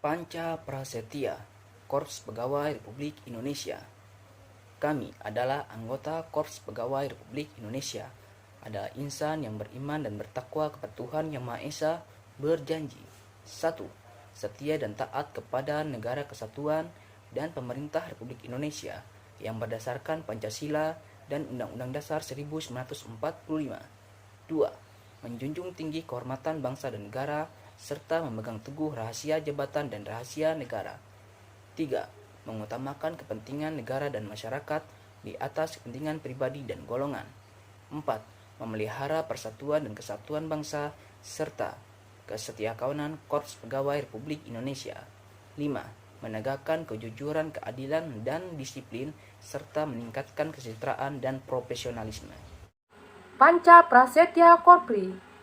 Panca Prasetya, Korps Pegawai Republik Indonesia. Kami adalah anggota Korps Pegawai Republik Indonesia, adalah insan yang beriman dan bertakwa kepada Tuhan Yang Maha Esa, berjanji 1. Setia dan taat kepada negara kesatuan dan pemerintah Republik Indonesia yang berdasarkan Pancasila dan Undang-Undang Dasar 1945. 2. Menjunjung tinggi kehormatan bangsa dan negara serta memegang teguh rahasia jabatan dan rahasia negara. 3. Mengutamakan kepentingan negara dan masyarakat di atas kepentingan pribadi dan golongan. 4. Memelihara persatuan dan kesatuan bangsa serta kesetiakawanan Korps Pegawai Republik Indonesia. 5. Menegakkan kejujuran, keadilan, dan disiplin serta meningkatkan kesejahteraan dan profesionalisme. Panca Prasetya Korpri.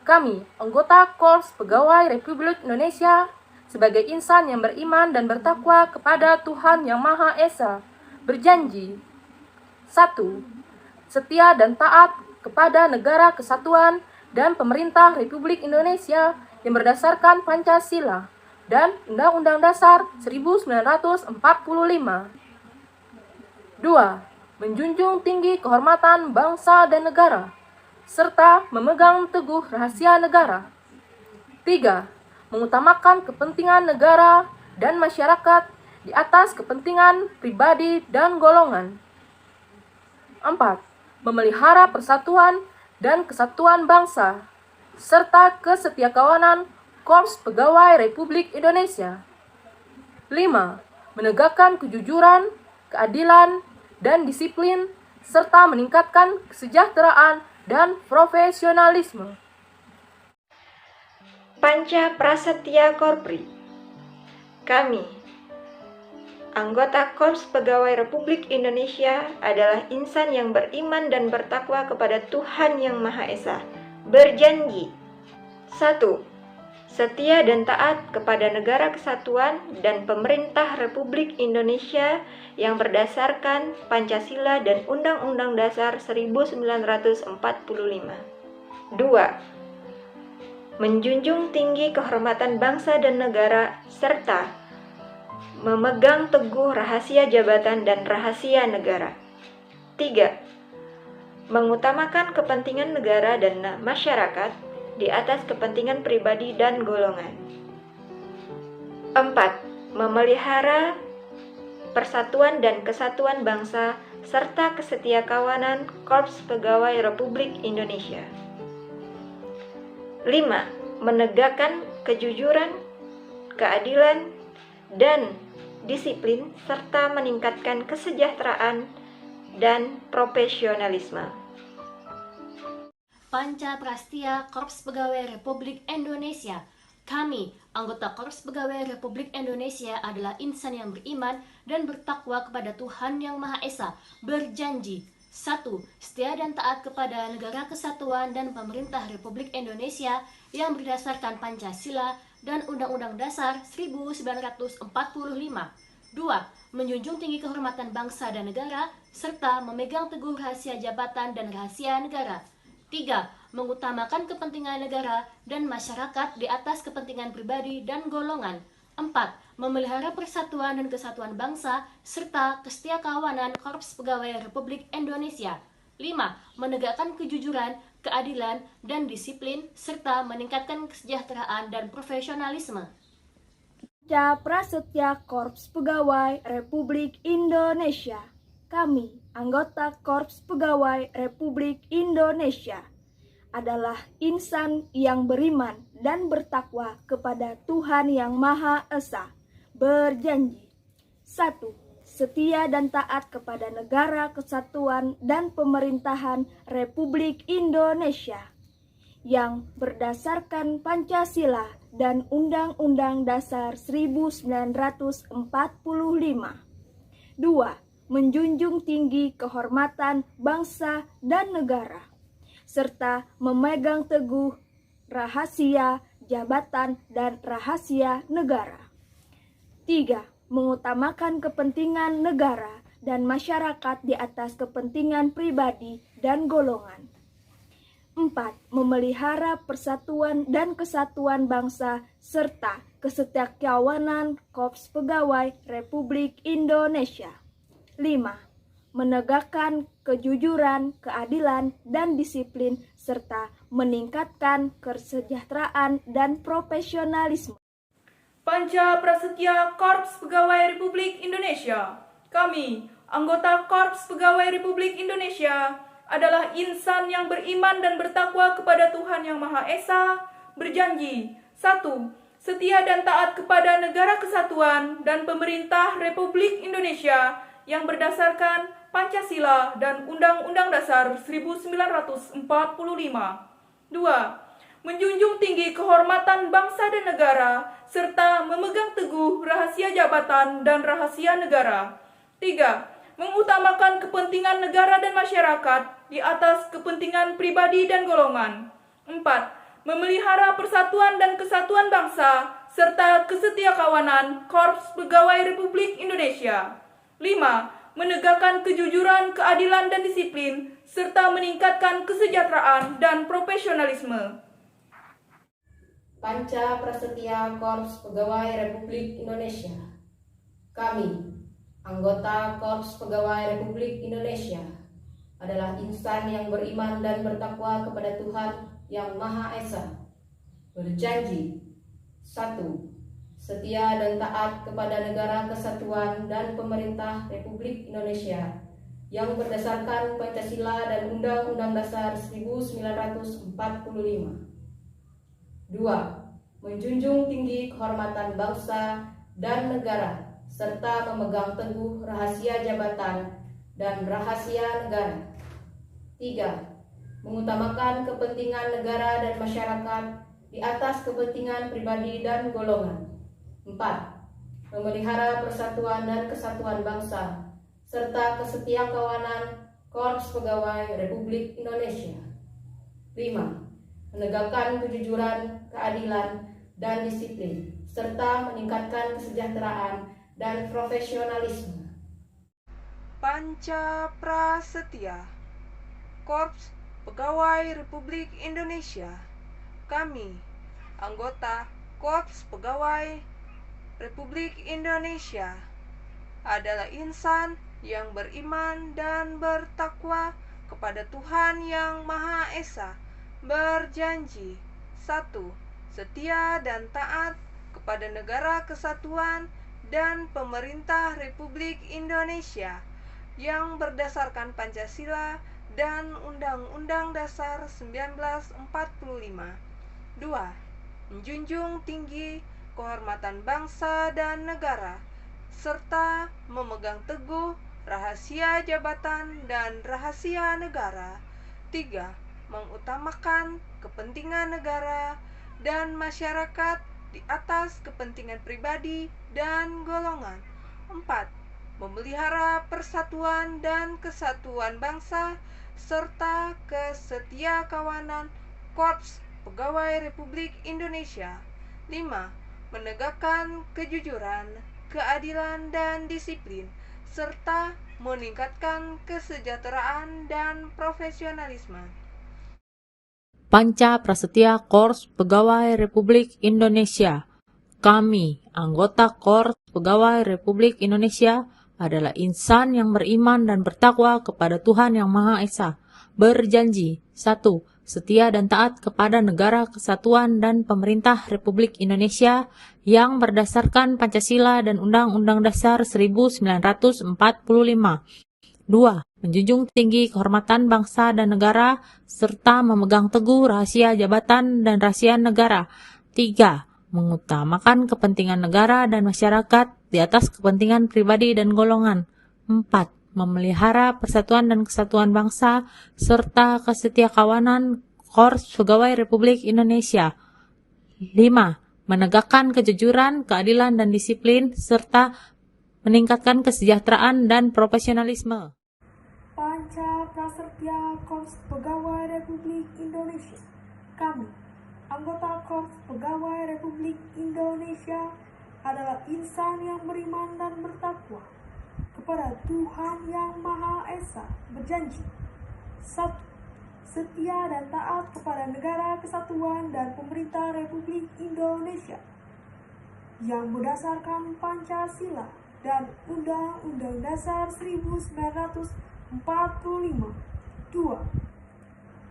Kami, anggota Korps Pegawai Republik Indonesia, sebagai insan yang beriman dan bertakwa kepada Tuhan Yang Maha Esa, berjanji 1. Setia dan taat kepada negara kesatuan dan pemerintah Republik Indonesia yang berdasarkan Pancasila dan Undang-Undang Dasar 1945. 2. Menjunjung tinggi kehormatan bangsa dan negara serta memegang teguh rahasia negara. 3. Mengutamakan kepentingan negara dan masyarakat di atas kepentingan pribadi dan golongan. 4. Memelihara persatuan dan kesatuan bangsa serta kesetiakawanan Korps Pegawai Republik Indonesia. 5. Menegakkan kejujuran, keadilan, dan disiplin serta meningkatkan kesejahteraan dan profesionalisme. Panca Prasetya Korpri. Kami, anggota Korps Pegawai Republik Indonesia, adalah insan yang beriman dan bertakwa kepada Tuhan Yang Maha Esa, berjanji 1. Setia dan taat kepada negara kesatuan dan pemerintah Republik Indonesia yang berdasarkan Pancasila dan Undang-Undang Dasar 1945. 2. Menjunjung tinggi kehormatan bangsa dan negara serta memegang teguh rahasia jabatan dan rahasia negara. 3. Mengutamakan kepentingan negara dan masyarakat di atas kepentingan pribadi dan golongan. 4. Memelihara persatuan dan kesatuan bangsa serta kesetiakawanan Korps Pegawai Republik Indonesia. 5. Menegakkan kejujuran, keadilan, dan disiplin serta meningkatkan kesejahteraan dan profesionalisme. Panca Prasetya Korps Pegawai Republik Indonesia. Kami, anggota Korps Pegawai Republik Indonesia, adalah insan yang beriman dan bertakwa kepada Tuhan Yang Maha Esa, berjanji 1. Setia dan taat kepada negara kesatuan dan pemerintah Republik Indonesia yang berdasarkan Pancasila dan Undang-Undang Dasar 1945. 2. Menjunjung tinggi kehormatan bangsa dan negara serta memegang teguh rahasia jabatan dan rahasia negara. 3. Mengutamakan kepentingan negara dan masyarakat di atas kepentingan pribadi dan golongan. 4. Memelihara persatuan dan kesatuan bangsa serta kesetiakawanan Korps Pegawai Republik Indonesia. 5. Menegakkan kejujuran, keadilan, dan disiplin serta meningkatkan kesejahteraan dan profesionalisme. Panca Prasetya Korps Pegawai Republik Indonesia. Kami, anggota Korps Pegawai Republik Indonesia, adalah insan yang beriman dan bertakwa kepada Tuhan Yang Maha Esa, berjanji 1. Setia dan taat kepada negara kesatuan dan pemerintahan Republik Indonesia yang berdasarkan Pancasila dan Undang-Undang Dasar 1945. 2. Menjunjung tinggi kehormatan bangsa dan negara, serta memegang teguh rahasia jabatan dan rahasia negara. 3. Mengutamakan kepentingan negara dan masyarakat di atas kepentingan pribadi dan golongan. 4. 4. Memelihara persatuan dan kesatuan bangsa serta kesetiakawanan Korps Pegawai Republik Indonesia. 5. Menegakkan kejujuran, keadilan, dan disiplin serta meningkatkan kesejahteraan dan profesionalisme. Panca Prasetya Korps Pegawai Republik Indonesia. Kami, anggota Korps Pegawai Republik Indonesia, adalah insan yang beriman dan bertakwa kepada Tuhan Yang Maha Esa, berjanji 1. Setia dan taat kepada Negara Kesatuan dan Pemerintah Republik Indonesia yang berdasarkan Pancasila dan Undang-Undang Dasar 1945. 2. Menjunjung tinggi kehormatan bangsa dan negara, serta memegang teguh rahasia jabatan dan rahasia negara. 3. Mengutamakan kepentingan negara dan masyarakat di atas kepentingan pribadi dan golongan. 4. Memelihara persatuan dan kesatuan bangsa, serta kesetiakawanan Korps Pegawai Republik Indonesia. 5. Menegakkan kejujuran, keadilan, dan disiplin, serta meningkatkan kesejahteraan dan profesionalisme. Panca Prasetya Korps Pegawai Republik Indonesia. Kami, anggota Korps Pegawai Republik Indonesia, adalah insan yang beriman dan bertakwa kepada Tuhan Yang Maha Esa, berjanji 1. Setia dan taat kepada Negara Kesatuan dan Pemerintah Republik Indonesia yang berdasarkan Pancasila dan Undang-Undang Dasar 1945. 2. Menjunjung tinggi kehormatan bangsa dan negara serta memegang teguh rahasia jabatan dan rahasia negara. 3. Mengutamakan kepentingan negara dan masyarakat di atas kepentingan pribadi dan golongan. 4. Memelihara persatuan dan kesatuan bangsa serta kesetiakawanan Korps Pegawai Republik Indonesia. 5. Menegakkan kejujuran, keadilan, dan disiplin serta meningkatkan kesejahteraan dan profesionalisme. Panca Prasetya Korps Pegawai Republik Indonesia. Kami, anggota Korps Pegawai Republik Indonesia, adalah insan yang beriman dan bertakwa kepada Tuhan Yang Maha Esa, berjanji 1. Setia dan taat kepada Negara Kesatuan dan Pemerintah Republik Indonesia yang berdasarkan Pancasila dan Undang-Undang Dasar 1945. 2. Menjunjung tinggi kehormatan bangsa dan negara, serta memegang teguh rahasia jabatan dan rahasia negara. 3. Mengutamakan kepentingan negara dan masyarakat di atas kepentingan pribadi dan golongan. 4. Memelihara persatuan dan kesatuan bangsa serta kesetiakawanan Korps Pegawai Republik Indonesia. 5. Menegakkan kejujuran, keadilan, dan disiplin, serta meningkatkan kesejahteraan dan profesionalisme. Panca Prasetya Korps Pegawai Republik Indonesia. Kami, anggota Korps Pegawai Republik Indonesia, adalah insan yang beriman dan bertakwa kepada Tuhan Yang Maha Esa, berjanji 1. Setia dan taat kepada Negara Kesatuan dan Pemerintah Republik Indonesia yang berdasarkan Pancasila dan Undang-Undang Dasar 1945. 2. Menjunjung tinggi kehormatan bangsa dan negara serta memegang teguh rahasia jabatan dan rahasia negara. 3. Mengutamakan kepentingan negara dan masyarakat di atas kepentingan pribadi dan golongan. 4. Memelihara persatuan dan kesatuan bangsa serta kesetiakawanan Korps Pegawai Republik Indonesia. 5. Menegakkan kejujuran, keadilan, dan disiplin serta meningkatkan kesejahteraan dan profesionalisme. Panca Prasetya Korps Pegawai Republik Indonesia. Kami, anggota Korps Pegawai Republik Indonesia, adalah insan yang beriman dan bertakwa kepada Tuhan Yang Maha Esa, berjanji 1. setia dan taat kepada negara kesatuan dan pemerintah Republik Indonesia yang berdasarkan Pancasila dan Undang-Undang Dasar 1945. 2.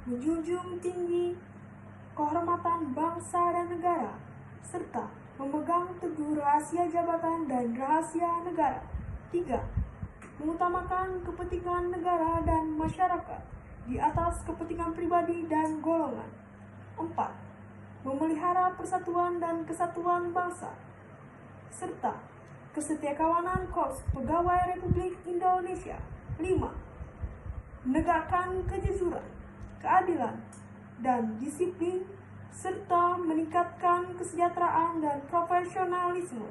Menjunjung tinggi kehormatan bangsa dan negara, serta memegang teguh rahasia jabatan dan rahasia negara. 3. Mengutamakan kepentingan negara dan masyarakat di atas kepentingan pribadi dan golongan. 4. Memelihara persatuan dan kesatuan bangsa, serta kesetiakawanan Korps Pegawai Republik Indonesia. 5. Menegakkan kejujuran, keadilan, dan disiplin, serta meningkatkan kesejahteraan dan profesionalisme